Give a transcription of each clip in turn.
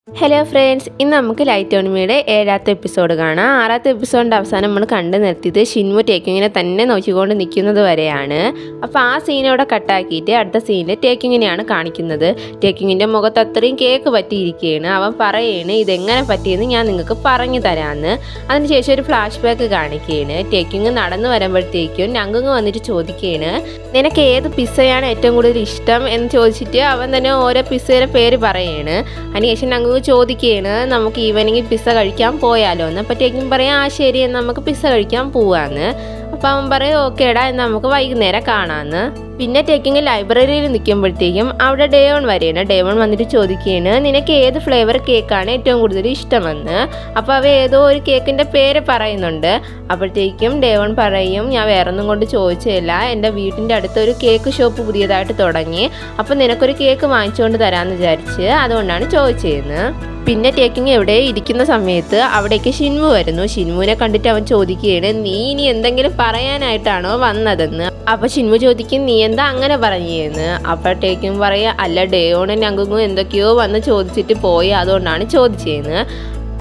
Hello friends, ഇന്ന് നമുക്ക് light on മീയുടെ 7ാമത്തെ episode കാണാം. 6ാമത്തെ എപ്പിസോഡിൻ്റെ അവസാനം നമ്മൾ കണ്ടു നിർത്തിയത് ഷിൻമു ടേക്കിങ്ങിനെ തന്നെ നോക്കിക്കൊണ്ട് നിൽക്കുന്നത് വരെയാണ്. അപ്പോൾ ആ സീനോടെ കട്ടാക്കിയിട്ട് അടുത്ത സീനിൽ ടേക്കിങ്ങിനെയാണ് കാണിക്കുന്നത്. ടേക്കിങ്ങിൻ്റെ മുഖത്ത് അത്രയും കേക്ക് പറ്റിയിരിക്കുകയാണ്. അവൻ പറയുകയാണ് ഇതെങ്ങനെ പറ്റിയെന്ന് ഞാൻ നിങ്ങൾക്ക് പറഞ്ഞു തരാമെന്ന്. അതിനുശേഷം ഒരു ഫ്ലാഷ് ബാക്ക് കാണിക്കുകയാണ്. ടേക്കിങ് നടന്നു വരുമ്പോഴത്തേക്കും നങ്കുങ് വന്നിട്ട് ചോദിക്കുകയാണ് നിനക്ക് ഏത് പിസ്സയാണ് ഏറ്റവും കൂടുതൽ ഇഷ്ടം എന്ന് ചോദിച്ചിട്ട് അവൻ തന്നെ ഓരോ പിസ്സയുടെ പേര് പറയുകയാണ്. അതിനുശേഷം നങ്കുങ് ചോദിക്കുകയാണ് നമുക്ക് ഈവനിങ് പിസ്സ കഴിക്കാൻ പോയാലോ എന്ന്. അപ്പോഴത്തേക്കും പറയാം ആ ശരി എന്ന് നമുക്ക് പിസ്സ കഴിക്കാൻ പോവാന്ന്. അപ്പോൾ അവൻ പറയും ഓക്കേടാ എന്ന് നമുക്ക് വൈകുന്നേരം കാണാമെന്ന്. പിന്നെ ടേക്കിങ് ലൈബ്രറിയിൽ നിൽക്കുമ്പോഴത്തേക്കും അവിടെ ഡേവൺ വരെയാണ്. ഡേവൺ വന്നിട്ട് ചോദിക്കുകയാണ് നിനക്ക് ഏത് ഫ്ലേവർ കേക്കാണ് ഏറ്റവും കൂടുതൽ ഇഷ്ടമെന്ന്. അപ്പോൾ അവ ഏതോ ഒരു കേക്കിൻ്റെ പേര് പറയുന്നുണ്ട്. അപ്പോഴത്തേക്കും ഡേവൺ പറയും ഞാൻ വേറൊന്നും കൊണ്ട് ചോദിച്ചില്ല, എൻ്റെ വീട്ടിൻ്റെ അടുത്ത് ഒരു കേക്ക് ഷോപ്പ് പുതിയതായിട്ട് തുടങ്ങി, അപ്പോൾ നിനക്കൊരു കേക്ക് വാങ്ങിച്ചുകൊണ്ട് തരാമെന്ന് വിചാരിച്ച് അതുകൊണ്ടാണ് ചോദിച്ചതെന്ന്. പിന്നെ ടേക്കിങ് എവിടെ ഇരിക്കുന്ന സമയത്ത് അവിടേക്ക് ഷിൻമു വരുന്നു. ഷിൻമുവിനെ കണ്ടിട്ട് അവൻ ചോദിക്കുകയാണ് നീ ഇനി എന്തെങ്കിലും പറയാനായിട്ടാണോ വന്നതെന്ന്. അപ്പോൾ ഷിൻമു ചോദിക്കും നീ എന്താ അങ്ങനെ പറഞ്ഞതെന്ന്. അപ്പോഴത്തേക്കും പറയാം അല്ല ഡേവണും നങ്കുങ്ങും എന്തൊക്കെയോ വന്ന് ചോദിച്ചിട്ട് പോയി അതുകൊണ്ടാണ് ചോദിച്ചതെന്ന്.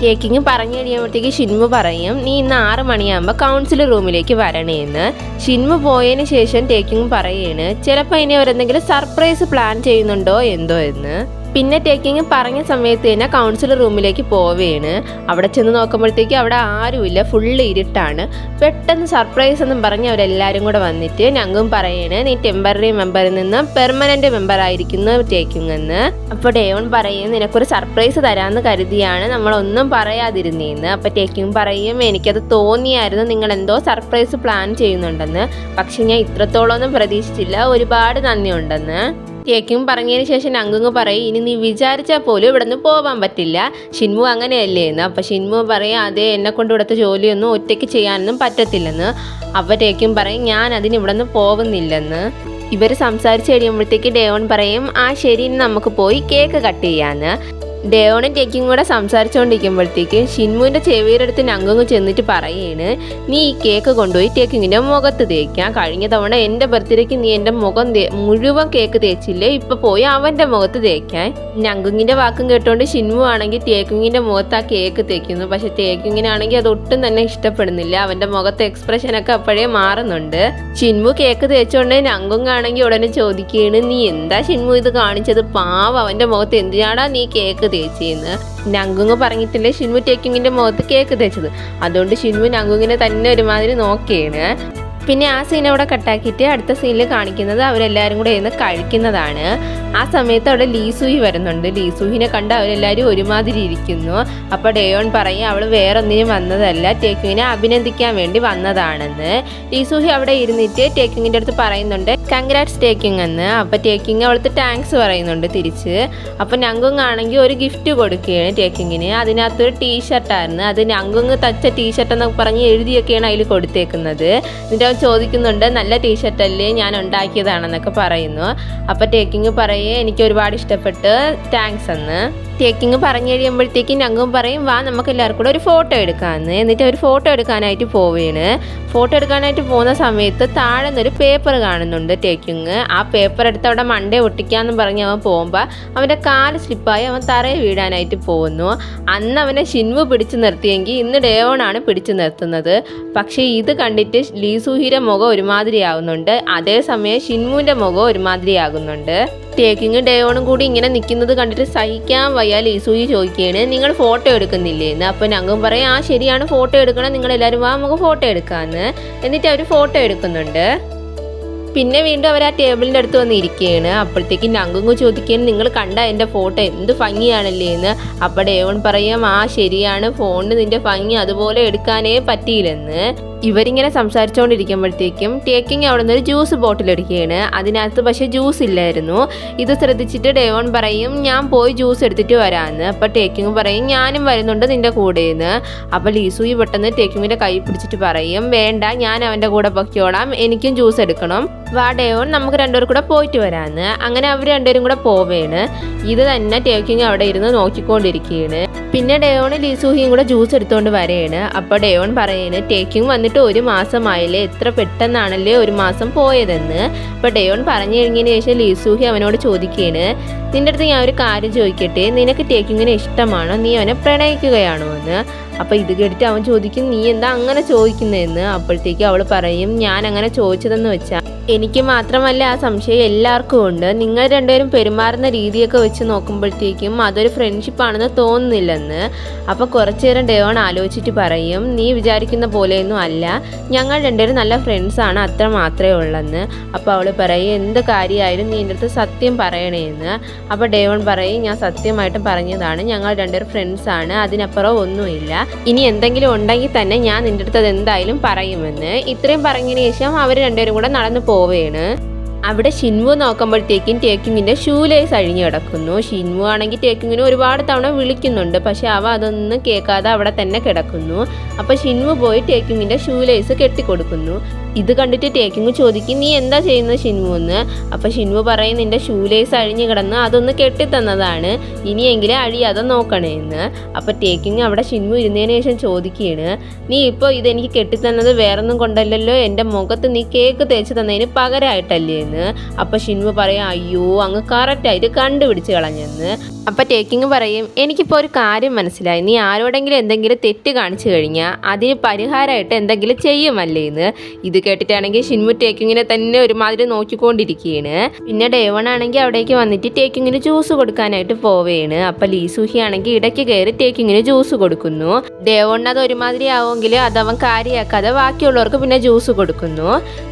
ടേക്കിങ് പറഞ്ഞു കഴിയുമ്പോഴത്തേക്ക് ഷിൻമു പറയും നീ ഇന്ന് 6 മണിയാകുമ്പോൾ കൗൺസിൽ റൂമിലേക്ക് വരണേന്ന്. ഷിൻമു പോയതിന് ശേഷം ടേക്കിങ് പറയുകയാണ് ചിലപ്പോൾ ഇനി അവരെന്തെങ്കിലും സർപ്രൈസ് പ്ലാൻ ചെയ്യുന്നുണ്ടോ എന്തോ എന്ന്. പിന്നെ ടേക്കിങ് പറഞ്ഞ സമയത്ത് തന്നെ കൗൺസിൽ റൂമിലേക്ക് പോവുകയാണ്. അവിടെ ചെന്ന് നോക്കുമ്പോഴത്തേക്ക് അവിടെ ആരുമില്ല, ഫുള്ള് ഇരുട്ടാണ്. പെട്ടെന്ന് സർപ്രൈസ് എന്നും പറഞ്ഞ് അവരെല്ലാവരും കൂടെ വന്നിട്ട് ഞങ്ങും പറയാണ് നീ ടെമ്പററി മെമ്പറിൽ നിന്ന് പെർമനൻറ്റ് മെമ്പർ ആയിരിക്കുന്നു ടേക്കിങ് എന്ന്. അപ്പോൾ ഡേവൺ പറയും നിനക്കൊരു സർപ്രൈസ് തരാമെന്ന് കരുതിയാണ് നമ്മളൊന്നും പറയാതിരുന്നേന്ന്. അപ്പോൾ ടേക്കിങ് പറയും എനിക്കത് തോന്നിയായിരുന്നു നിങ്ങൾ എന്തോ സർപ്രൈസ് പ്ലാൻ ചെയ്യുന്നുണ്ടെന്ന്, പക്ഷെ ഞാൻ ഇത്രത്തോളമൊന്നും പ്രതീക്ഷിച്ചില്ല, ഒരുപാട് നന്ദിയുണ്ടെന്ന്. ടേക്കിങ് പറഞ്ഞതിന് ശേഷം നങ്കുങ് പറയും ഇനി നീ വിചാരിച്ചാൽ പോലും ഇവിടെ നിന്ന് പോകാൻ പറ്റില്ല, ഷിൻമു അങ്ങനെയല്ലേ എന്ന്. അപ്പോൾ ഷിൻമു പറയും അതേ എന്നെ കൊണ്ട് ഇവിടുത്തെ ജോലിയൊന്നും ഒറ്റയ്ക്ക് ചെയ്യാനൊന്നും പറ്റത്തില്ലെന്ന്. അപ്പോൾ ടേക്കിങ് പറയും ഞാൻ അതിന് ഇവിടെ നിന്ന് പോകുന്നില്ലെന്ന്. ഇവർ സംസാരിച്ച് കഴിയുമ്പോഴത്തേക്ക് ഡേവൺ പറയും ആ ശരി നമുക്ക് പോയി കേക്ക് കട്ട് ചെയ്യാന്ന്. ഡേവണും ടേക്കിങ് കൂടെ സംസാരിച്ചുകൊണ്ടിരിക്കുമ്പോഴത്തേക്ക് ഷിൻമുവിൻ്റെ ചെവിയുടെ നങ്കുങ് ചെന്നിട്ട് പറയുകയാണ് നീ ഈ കേക്ക് കൊണ്ടുപോയി ടേക്കിങ്ങിൻ്റെ മുഖത്ത് തേക്കാം, കഴിഞ്ഞ തവണ എൻ്റെ ബർത്ത്ഡേക്ക് നീ എൻ്റെ മുഖം മുഴുവൻ കേക്ക് തേച്ചില്ലേ, ഇപ്പോൾ പോയി അവൻ്റെ മുഖത്ത് തേക്കാൻ. നങ്കുങ്ങിൻ്റെ വാക്കും കേട്ടുകൊണ്ട് ഷിൻമു ആണെങ്കിൽ ടേക്കിങ്ങിൻ്റെ മുഖത്ത് ആ കേക്ക് തേക്കുന്നു. പക്ഷെ ടേക്കിങ്ങിനാണെങ്കിൽ അത് ഒട്ടും തന്നെ ഇഷ്ടപ്പെടുന്നില്ല, അവൻ്റെ മുഖത്തെ എക്സ്പ്രഷനൊക്കെ അപ്പോഴേ മാറുന്നുണ്ട്. ഷിൻമു കേക്ക് തേച്ചുകൊണ്ട് നങ്കുങ് ആണെങ്കിൽ ഉടനെ ചോദിക്കുകയാണ് നീ എന്താ ഷിൻമു ഇത് കാണിച്ചത്, പാവം അവൻ്റെ മുഖത്ത് എന്തിനാടാ നീ കേക്ക് തേച്ചെന്ന്. നങ്കുങ് പറഞ്ഞിട്ടില്ലേ ഷിൻമു ടേക്കിങ്ങിൻ്റെ മുഖത്ത് കേക്ക് തേച്ചത്, അതുകൊണ്ട് ഷിൻമു നങ്കുങ്ങിനെ തന്നെ ഒരുമാതിരി നോക്കുകയാണ്. പിന്നെ ആ സീൻ അവിടെ കട്ടാക്കിയിട്ട് അടുത്ത സീനിൽ കാണിക്കുന്നത് അവരെല്ലാവരും കൂടെ ഇരുന്ന് കഴിക്കുന്നതാണ്. ആ സമയത്ത് അവിടെ ലീസൂഹി വരുന്നുണ്ട്. ലീസൂഹിനെ കണ്ട് അവരെല്ലാവരും ഒരുമാതിരി ഇരിക്കുന്നു. അപ്പോൾ ഡേവൺ പറയും അവൾ വേറൊന്നിനും വന്നതല്ല, ടേക്കിങ്ങിനെ അഭിനന്ദിക്കാൻ വേണ്ടി വന്നതാണെന്ന്. ലീസൂഹി അവിടെ ഇരുന്നിട്ട് ടേക്കിങ്ങിൻ്റെ അടുത്ത് പറയുന്നുണ്ട് കൺഗ്രാറ്റ്സ് ടേക്കിങ് എന്ന്. അപ്പോൾ ടേക്കിങ് അവൾക്ക് താങ്ക്സ് പറയുന്നുണ്ട് തിരിച്ച്. അപ്പോൾ നങ്കുങ് ആണെങ്കിൽ ഒരു ഗിഫ്റ്റ് കൊടുക്കുകയാണ് ടേക്കിങ്ങിന്. അതിനകത്തൊരു ടീഷർട്ടായിരുന്നു, അത് നങ്കുങ് തച്ച ടീഷർട്ട് എന്നൊക്കെ പറഞ്ഞ് എഴുതിയൊക്കെയാണ് അതിൽ കൊടുത്തേക്കുന്നത്. എന്നിട്ട് ചോദിക്കുന്നുണ്ട് നല്ല ടീഷർട്ടല്ലേ ഞാൻ ഉണ്ടാക്കിയതാണെന്നൊക്കെ പറയുന്നു. അപ്പോൾ ടേക്കിങ് പറയേ എനിക്ക് ഒരുപാട് ഇഷ്ടപ്പെട്ട് താങ്ക്സ് എന്ന്. ടേക്കിങ് പറഞ്ഞു കഴിയുമ്പോഴത്തേക്കും നങ്കും പറയും വാ നമുക്ക് എല്ലാവർക്കും കൂടെ ഒരു ഫോട്ടോ എടുക്കാമെന്ന്. എന്നിട്ട് ഒരു ഫോട്ടോ എടുക്കാനായിട്ട് പോവുകയാണ്. ഫോട്ടോ എടുക്കാനായിട്ട് പോകുന്ന സമയത്ത് താഴെ നിന്നൊരു പേപ്പർ കാണുന്നുണ്ട് ടേക്കിങ്. ആ പേപ്പർ എടുത്ത് അവിടെ മണ്ടേ ഒട്ടിക്കാമെന്ന് പറഞ്ഞ് അവൻ പോകുമ്പോൾ അവൻ്റെ കാല് സ്ലിപ്പായി അവൻ തറയെ വീഴാനായിട്ട് പോകുന്നു. അന്ന് അവനെ ഷിൻമു പിടിച്ചു നിർത്തിയെങ്കിൽ ഇന്ന് ഡേവണാണ് പിടിച്ചു നിർത്തുന്നത്. പക്ഷേ ഇത് കണ്ടിട്ട് ലീസൂഹിയുടെ മുഖം ഒരുമാതിരിയാകുന്നുണ്ട്, അതേസമയം ഷിൻമുവിൻ്റെ മുഖം ഒരുമാതിരിയാകുന്നുണ്ട്. ടേക്കിങ് ഡേവണും കൂടി ഇങ്ങനെ നിൽക്കുന്നത് കണ്ടിട്ട് സഹിക്കാൻ വയ്യ ലീസൂഹി ചോദിക്കുകയാണ് നിങ്ങൾ ഫോട്ടോ എടുക്കുന്നില്ലേ എന്ന്. അപ്പോൾ ഞങ്ങൾ പറയും ആ ശരിയാണ് ഫോട്ടോ എടുക്കണം, നിങ്ങളെല്ലാവരും വാ നമുക്ക് ഫോട്ടോ എടുക്കാമെന്ന്. എന്നിട്ട് അവർ ഫോട്ടോ എടുക്കുന്നുണ്ട്. പിന്നെ വീണ്ടും അവർ ആ ടേബിളിൻ്റെ അടുത്ത് വന്ന് ഇരിക്കുകയാണ്. അപ്പോഴത്തേക്കും നങ്കുങ് ചോദിക്കുകയാണ് നിങ്ങൾ കണ്ട എൻ്റെ ഫോട്ടോ എന്ത് ഭംഗിയാണല്ലേ എന്ന്. അപ്പോൾ ഡേവൺ പറയാം ആ ശരിയാണ് ഫോണിന് നിൻ്റെ ഭംഗി അതുപോലെ എടുക്കാനേ പറ്റിയില്ലെന്ന്. ഇവരിങ്ങനെ സംസാരിച്ചുകൊണ്ടിരിക്കുമ്പോഴത്തേക്കും ടേക്കിങ് അവിടെ നിന്ന് ഒരു ജ്യൂസ് ബോട്ടിൽ എടുക്കുകയാണ്. അതിനകത്ത് പക്ഷേ ജ്യൂസ് ഇല്ലായിരുന്നു. ഇത് ശ്രദ്ധിച്ചിട്ട് ഡേവൺ പറയും ഞാൻ പോയി ജ്യൂസ് എടുത്തിട്ട് വരാമെന്ന്. അപ്പോൾ ടേക്കിങ് പറയും ഞാനും വരുന്നുണ്ട് നിൻ്റെ കൂടെയെന്ന്. അപ്പോൾ ലീസൂയി പെട്ടെന്ന് ടേക്കിങ്ങിൻ്റെ കൈ പിടിച്ചിട്ട് പറയും വേണ്ട ഞാൻ അവൻ്റെ കൂടെ പൊക്കോളാം, എനിക്കും ജ്യൂസ് എടുക്കണം, വാ ഡേവൺ നമുക്ക് രണ്ടുപേരും കൂടെ പോയിട്ട് വരാമെന്ന്. അങ്ങനെ അവർ രണ്ടുപേരും കൂടെ പോവുകയാണ്. ഇത് തന്നെ ടേക്കിങ് അവിടെ ഇരുന്ന് നോക്കിക്കൊണ്ടിരിക്കുകയാണ്. പിന്നെ ഡേവണും ലീസൂഹിയും കൂടെ ജ്യൂസ് എടുത്തുകൊണ്ട് വരികയാണ്. അപ്പോൾ ഡേവൺ പറയുന്നത് ടേക്കിങ് വന്നിട്ട് 1 മാസമായില്ലേ, എത്ര പെട്ടെന്നാണല്ലേ 1 മാസം പോയതെന്ന്. അപ്പോൾ ഡേവൺ പറഞ്ഞു കഴിഞ്ഞതിന് ശേഷം ലീസൂഹി അവനോട് ചോദിക്കുകയാണ് നിൻ്റെ അടുത്ത് ഞാൻ ഒരു കാര്യം ചോദിക്കട്ടെ, നിനക്ക് ടേക്കിങ്ങിനെ ഇഷ്ടമാണോ, നീ അവനെ പ്രണയിക്കുകയാണോ എന്ന്. അപ്പോൾ ഇത് കേട്ടിട്ട് അവൻ ചോദിക്കും, നീ എന്താ അങ്ങനെ ചോദിക്കുന്നതെന്ന്. അപ്പോഴത്തേക്ക് അവൾ പറയും, ഞാൻ അങ്ങനെ ചോദിച്ചതെന്ന് വെച്ചാൽ എനിക്ക് മാത്രമല്ല ആ സംശയം എല്ലാവർക്കും ഉണ്ട്. നിങ്ങൾ രണ്ടുപേരും പെരുമാറുന്ന രീതിയൊക്കെ വെച്ച് നോക്കുമ്പോഴത്തേക്കും അതൊരു ഫ്രണ്ട്ഷിപ്പാണെന്ന് തോന്നുന്നില്ലെന്ന്. അപ്പോൾ കുറച്ചു നേരം ഡേവൺ ആലോചിച്ചിട്ട് പറയും, നീ വിചാരിക്കുന്ന പോലെയൊന്നും അല്ല, ഞങ്ങൾ രണ്ടുപേരും നല്ല ഫ്രണ്ട്സാണ്, അത്ര മാത്രമേ ഉള്ളെന്ന്. അപ്പോൾ അവൾ പറയും, എന്ത് കാര്യമായാലും നീ എൻ്റെ അടുത്ത് സത്യം പറയണേന്ന്. അപ്പോൾ ഡേവൺ പറയും, ഞാൻ സത്യമായിട്ടും പറഞ്ഞതാണ്, ഞങ്ങൾ രണ്ടുപേരും ഫ്രണ്ട്സാണ്, അതിനപ്പുറം ഒന്നുമില്ല. ഇനി എന്തെങ്കിലും ഉണ്ടെങ്കിൽ തന്നെ ഞാൻ നിൻ്റെ അടുത്ത് അത് എന്തായാലും പറയുമെന്ന്. ഇത്രയും പറഞ്ഞതിന് ശേഷം അവർ രണ്ടുപേരും കൂടെ നടന്നു പോവുകയാണ്. അവിടെ ഷിൻവു നോക്കുമ്പോഴത്തേക്കും ടേക്കിങ്ങിൻ്റെ ഷൂ ലേസ് അഴിഞ്ഞു കിടക്കുന്നു. ഷിൻവു ആണെങ്കിൽ ടേക്കിങ്ങിന് ഒരുപാട് തവണ വിളിക്കുന്നുണ്ട്, പക്ഷെ അവ അതൊന്നും കേൾക്കാതെ അവിടെ തന്നെ കിടക്കുന്നു. അപ്പോൾ ഷിൻവു പോയി ടേക്കിങ്ങിൻ്റെ ഷൂ ലേസ് കെട്ടിക്കൊടുക്കുന്നു. ഇത് കണ്ടിട്ട് ടേക്കിങ് ചോദിക്കും, നീ എന്താ ചെയ്യുന്നത് ഷിൻവു എന്ന്. അപ്പോൾ ഷിൻവു പറയും, നിൻ്റെ ഷൂ ലേസ് അഴിഞ്ഞു കിടന്ന് അതൊന്ന് കെട്ടിത്തന്നതാണ്, ഇനിയെങ്കിലും അഴിയാതെ നോക്കണേന്ന്. അപ്പോൾ ടേക്കിങ് അവിടെ ഷിൻവു ഇരുന്നതിന് ശേഷം ചോദിക്കുകയാണ്, നീ ഇപ്പോൾ ഇതെനിക്ക് കെട്ടിത്തന്നത് വേറൊന്നും കൊണ്ടല്ലല്ലോ, എൻ്റെ മുഖത്ത് നീ കേക്ക് തേച്ച് തന്നതിന് പകരമായിട്ടല്ലേ എന്ന്. അപ്പോൾ ഷിൻവു പറയും, അയ്യോ അങ്ങ് കറക്റ്റായിട്ട് കണ്ടുപിടിച്ച് കളഞ്ഞെന്ന്. അപ്പോൾ ടേക്കിങ് പറയും, എനിക്കിപ്പോൾ ഒരു കാര്യം മനസ്സിലായി, നീ ആരോടെങ്കിലും എന്തെങ്കിലും തെറ്റ് കാണിച്ചു കഴിഞ്ഞാൽ അതിന് പരിഹാരമായിട്ട് എന്തെങ്കിലും ചെയ്യുമല്ലേ എന്ന്. ഇത് കേട്ടിട്ടാണെങ്കിൽ ഷിൻവു ടേക്കിങ്ങിനെ തന്നെ ഒരുമാതിരി നോക്കിക്കൊണ്ടിരിക്കുകയാണ്. പിന്നെ ഡേവൺ ആണെങ്കിൽ അവിടേക്ക് വന്നിട്ട് ടേക്കിങ്ങിന് ജ്യൂസ് കൊടുക്കാനായിട്ട് പോവുകയാണ്. അപ്പോൾ ലീസൂഹി ആണെങ്കിൽ ഇടയ്ക്ക് കയറി ടേക്കിങ്ങിന് ജ്യൂസ് കൊടുക്കുന്നു. ഡേവണിന് അത് ഒരുമാതിരി ആവുമെങ്കിൽ അതവൻ കാര്യമാക്കാതെ ബാക്കിയുള്ളവർക്ക് പിന്നെ ജ്യൂസ് കൊടുക്കുന്നു.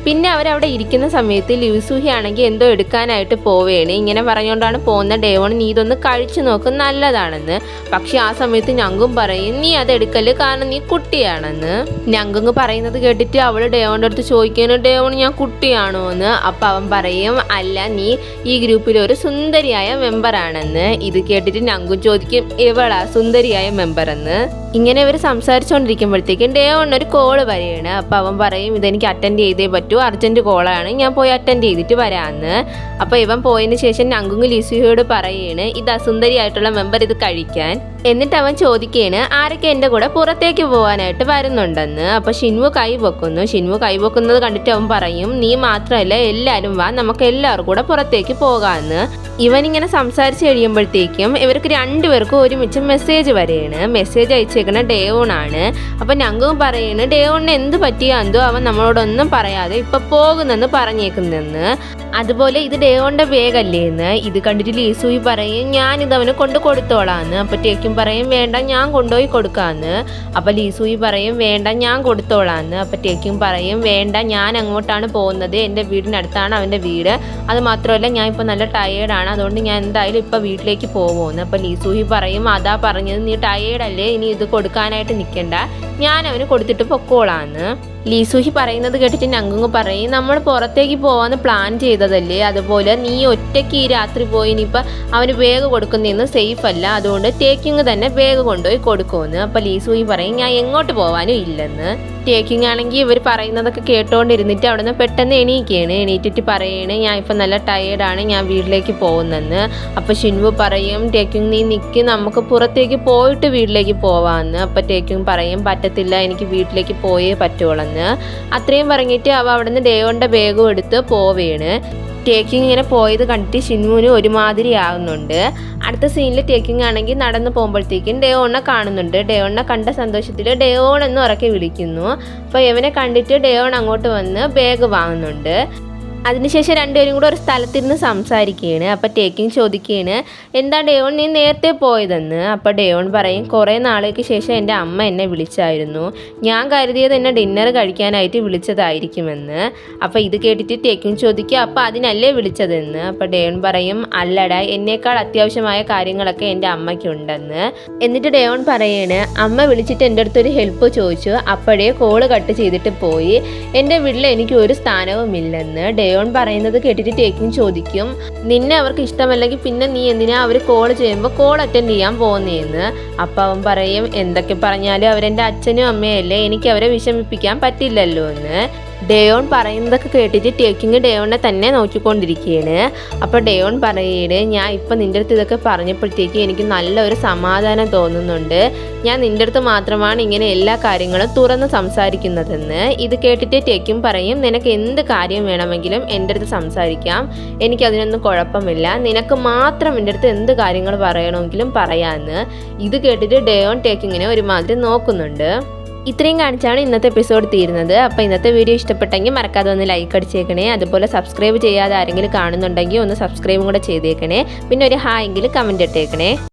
പിന്നെ അവരവിടെ ഇരിക്കുന്ന സമയത്ത് ലീസൂഹി ആണെങ്കിൽ എന്തോ എടുക്കാനായിട്ട് പോവുകയാണ്. ഇങ്ങനെ പറഞ്ഞുകൊണ്ടാണ് പോകുന്ന ഡേവൺ, നീ ഇതൊന്ന് കഴിച്ചു നോക്കും നല്ലതാണെന്ന്. പക്ഷെ ആ സമയത്ത് ഞങ്കും പറയും, നീ അത് എടുക്കല്, കാരണം നീ കുട്ടിയാണെന്ന്. ഞങ്കുങ് പറയുന്നത് കേട്ടിട്ട് അവൾ ഡേവണിൻ്റെ അടുത്ത് ചോദിക്കുന്നു, ഡേവൺ ഞാൻ കുട്ടിയാണോ എന്ന്. അപ്പം അവൻ പറയും, അല്ല, നീ ഈ ഗ്രൂപ്പിലെ ഒരു സുന്ദരിയായ മെമ്പറാണെന്ന്. ഇത് കേട്ടിട്ട് ഞങ്കും ചോദിക്കും, എവളാ സുന്ദരിയായ മെമ്പർ എന്ന്. ഇങ്ങനെ ഇവർ സംസാരിച്ചുകൊണ്ടിരിക്കുമ്പോഴത്തേക്കും ഡേവണിന് ഒരു കോള് വരികയാണ്. അപ്പോൾ അവൻ പറയും, ഇതെനിക്ക് അറ്റൻഡ് ചെയ്തേ പറ്റൂ, അർജൻറ്റ് കോളാണ്, ഞാൻ പോയി അറ്റൻഡ് ചെയ്തിട്ട് വരാമെന്ന്. അപ്പോൾ ഇവൻ പോയതിന് ശേഷം ഞങ്കുങ് ലീസുഹയോട് പറയുകയാണ്, ഇത് അസുന്ദരിയായിട്ടുള്ള മെമ്പർ ഇത് കഴിക്കാൻ. എന്നിട്ട് അവൻ ചോദിക്കുകയാണ്, ആരൊക്കെ എൻ്റെ കൂടെ പുറത്തേക്ക് പോകാനായിട്ട് വരുന്നുണ്ടെന്ന്. അപ്പോൾ ഷിൻവു കൈ പൊക്കുന്നു. ഷിൻവു കൈ പൊക്കുന്നത് കണ്ടിട്ട് അവൻ പറയും, നീ മാത്രമല്ല എല്ലാവരും വാ, നമുക്ക് എല്ലാവർക്കും കൂടെ പുറത്തേക്ക് പോകാമെന്ന്. ഇവനിങ്ങനെ സംസാരിച്ച് കഴിയുമ്പോഴത്തേക്കും ഇവർക്ക് രണ്ടുപേർക്കും ഒരുമിച്ച് മെസ്സേജ് വരികയാണ്. മെസ്സേജ് അയച്ചേക്കുന്ന ഡേവണാണ്. അപ്പം ഞങ്ങളും പറയുന്നത്, ഡേവണിന് എന്ത് പറ്റിയാന്തോ അവൻ നമ്മളോടൊന്നും പറയാതെ ഇപ്പം പോകുന്നെന്ന് പറഞ്ഞേക്കുന്നെന്ന്. അതുപോലെ ഇത് ഡേവണിൻ്റെ ബാഗല്ലേ എന്ന്. ഇത് കണ്ടിട്ട് ലീസൂയി പറയും, ഞാനിത് അവന് കൊണ്ട് കൊടുത്തോളാന്ന്. അപ്പോൾ ടേക്കും പറയും, വേണ്ട ഞാൻ കൊണ്ടുപോയി കൊടുക്കാമെന്ന്. അപ്പോൾ ലീസൂയി പറയും, വേണ്ട ഞാൻ കൊടുത്തോളാന്ന്. അപ്പോൾ ടേക്കും പറയും, വേണ്ട ഞാൻ അങ്ങോട്ടാണ് പോകുന്നത്, എൻ്റെ വീടിനടുത്താണ് അവൻ്റെ വീട്, അത് മാത്രമല്ല ഞാൻ ഇപ്പോൾ നല്ല ടയേർഡാണ്, അതുകൊണ്ട് ഞാൻ എന്തായാലും ഇപ്പോൾ വീട്ടിലേക്ക് പോകുമെന്ന്. അപ്പോൾ ലീസൂഹി പറയും, അതാ പറഞ്ഞത്, നീ ടയേർഡല്ലേ, ഇനി ഇത് കൊടുക്കാനായിട്ട് നിൽക്കണ്ട, ഞാൻ അവന് കൊടുത്തിട്ട് പൊക്കോളാന്ന്. ലീസൂഹി പറയുന്നത് കേട്ടിട്ട് ഞങ്ങുങ്ങ് പറയും, നമ്മൾ പുറത്തേക്ക് പോകാമെന്ന് പ്ലാൻ ചെയ്തതല്ലേ, അതുപോലെ നീ ഒറ്റയ്ക്ക് ഈ രാത്രി പോയി ഇനിയിപ്പോൾ അവന് ബാഗ് കൊടുക്കുന്നതെന്ന് സേഫ് അല്ല, അതുകൊണ്ട് ടേക്കിങ് തന്നെ ബാഗ് കൊണ്ടുപോയി കൊടുക്കുമെന്ന്. അപ്പോൾ ലീസൂഹി പറയും, ഞാൻ എങ്ങോട്ട് പോകാനും ഇല്ലെന്ന്. ടേക്കിങ് ആണെങ്കിൽ ഇവർ പറയുന്നതൊക്കെ കേട്ടോണ്ടിരുന്നിട്ട് അവിടെ നിന്ന് പെട്ടെന്ന് എണീറ്റിട്ട് പറയണേ, ഞാൻ ഇപ്പം നല്ല ടയേർഡാണ്, ഞാൻ വീട്ടിലേക്ക് പോകുന്നെന്ന്. അപ്പോൾ ഷിൻവു പറയും, ടേക്കിങ് നീ നിൽക്ക്, നമുക്ക് പുറത്തേക്ക് പോയിട്ട് വീട്ടിലേക്ക് പോവാമെന്ന്. അപ്പോൾ ടേക്കിങ് പറയും, പറ്റത്തില്ല, എനിക്ക് വീട്ടിലേക്ക് പോയേ പറ്റുള്ളൂ. അത്രയും പറഞ്ഞിട്ട് അവ അവിടെ നിന്ന് ഡേവണിൻ്റെ ബാഗും എടുത്ത് പോവുകയാണ്. ടേക്കിങ് ഇങ്ങനെ പോയത് കണ്ടിട്ട് ഷിൻവുവിന് ഒരുമാതിരി ആകുന്നുണ്ട്. അടുത്ത സീനിൽ ടേക്കിങ് ആണെങ്കിൽ നടന്നു പോകുമ്പോഴത്തേക്കും ഡേവണിനെ കാണുന്നുണ്ട്. ഡേവണിനെ കണ്ട സന്തോഷത്തിൽ ഡേവൺ എന്ന് ഉറക്കെ വിളിക്കുന്നു. അപ്പോൾ ഇവനെ കണ്ടിട്ട് ഡേവൺ അങ്ങോട്ട് വന്ന് ബാഗ് വാങ്ങുന്നുണ്ട്. അതിനുശേഷം രണ്ടുപേരും കൂടെ ഒരു സ്ഥലത്തിരുന്ന് സംസാരിക്കുകയാണ്. അപ്പോൾ ടേക്കിങ് ചോദിക്കുകയാണ്, എന്താ ഡേവൺ നീ നേരത്തെ പോയതെന്ന്. അപ്പോൾ ഡേവൺ പറയും, കുറേ നാളേക്ക് ശേഷം എൻ്റെ അമ്മ എന്നെ വിളിച്ചായിരുന്നു, ഞാൻ കരുതിയത് എന്നെ ഡിന്നർ കഴിക്കാനായിട്ട് വിളിച്ചതായിരിക്കുമെന്ന്. അപ്പോൾ ഇത് കേട്ടിട്ട് ടേക്കിങ് ചോദിക്കുക, അപ്പോൾ അതിനല്ലേ വിളിച്ചതെന്ന്. അപ്പോൾ ഡേവൺ പറയും, അല്ലടാ, എന്നേക്കാൾ അത്യാവശ്യമായ കാര്യങ്ങളൊക്കെ എൻ്റെ അമ്മയ്ക്കുണ്ടെന്ന്. എന്നിട്ട് ഡേവൺ പറയാണ്, അമ്മ വിളിച്ചിട്ട് എൻ്റെ അടുത്തൊരു ഹെൽപ്പ് ചോദിച്ചു, അപ്പോഴേ കോള് കട്ട് ചെയ്തിട്ട് പോയി, എൻ്റെ വീട്ടിൽ എനിക്ക് ഒരു സ്ഥാനവുമില്ലെന്ന്. ഡേവൺ പറയുന്നത് കേട്ടിട്ട് ടേക്കിങ് ചോദിക്കും, നിന്നെ അവർക്ക് ഇഷ്ടമല്ലെങ്കിൽ പിന്നെ നീ എന്തിനാ അവർ കോൾ ചെയ്യുമ്പോൾ കോൾ അറ്റൻഡ് ചെയ്യാൻ പോകുന്നതെന്ന്. അപ്പം അവൻ പറയും, എന്തൊക്കെ പറഞ്ഞാലും അവരെൻ്റെ അച്ഛനും അമ്മയല്ലേ, എനിക്ക് അവരെ വിഷമിപ്പിക്കാൻ പറ്റില്ലല്ലോ എന്ന്. ഡേയോൺ പറയുന്നതൊക്കെ കേട്ടിട്ട് ടേക്കിങ് ഡേയോണിനെ തന്നെ നോക്കിക്കൊണ്ടിരിക്കുകയാണ്. അപ്പോൾ ഡേയോൺ പറയാണ്, ഞാൻ ഇപ്പം നിൻ്റെ അടുത്ത് ഇതൊക്കെ പറഞ്ഞപ്പോഴത്തേക്ക് എനിക്ക് നല്ലൊരു സമാധാനം തോന്നുന്നുണ്ട്. ഞാൻ നിൻ്റെ അടുത്ത് മാത്രമാണ് ഇങ്ങനെ എല്ലാ കാര്യങ്ങളും തുറന്ന് സംസാരിക്കുന്നതെന്ന്. ഇത് കേട്ടിട്ട് ടേക്കും പറയും, നിനക്ക് എന്ത് കാര്യം വേണമെങ്കിലും എൻ്റെ അടുത്ത് സംസാരിക്കാം, എനിക്കതിനൊന്നും കുഴപ്പമില്ല, നിനക്ക് മാത്രം എൻ്റെ അടുത്ത് എന്ത് കാര്യങ്ങൾ പറയണമെങ്കിലും പറയാമെന്ന്. ഇത് കേട്ടിട്ട് ഡേയോൺ ടേക്കിങ്ങിനെ ഒരുമാതിരി നോക്കുന്നുണ്ട്. ഇത്രയും കാണിച്ചാണ് ഇന്നത്തെ എപ്പിസോഡ് തീരുന്നത്. അപ്പോൾ ഇന്നത്തെ വീഡിയോ ഇഷ്ടപ്പെട്ടെങ്കിൽ മറക്കാതെ ഒന്ന് ലൈക്ക് അടിച്ചേക്കണേ. അതുപോലെ സബ്സ്ക്രൈബ് ചെയ്യാതെ ആരെങ്കിലും കാണുന്നുണ്ടെങ്കിൽ ഒന്ന് സബ്സ്ക്രൈബും കൂടെ ചെയ്തേക്കണേ. പിന്നെ ഒരു ഹായ് എങ്കിലും കമൻറ്റ് ഇട്ടേക്കണേ.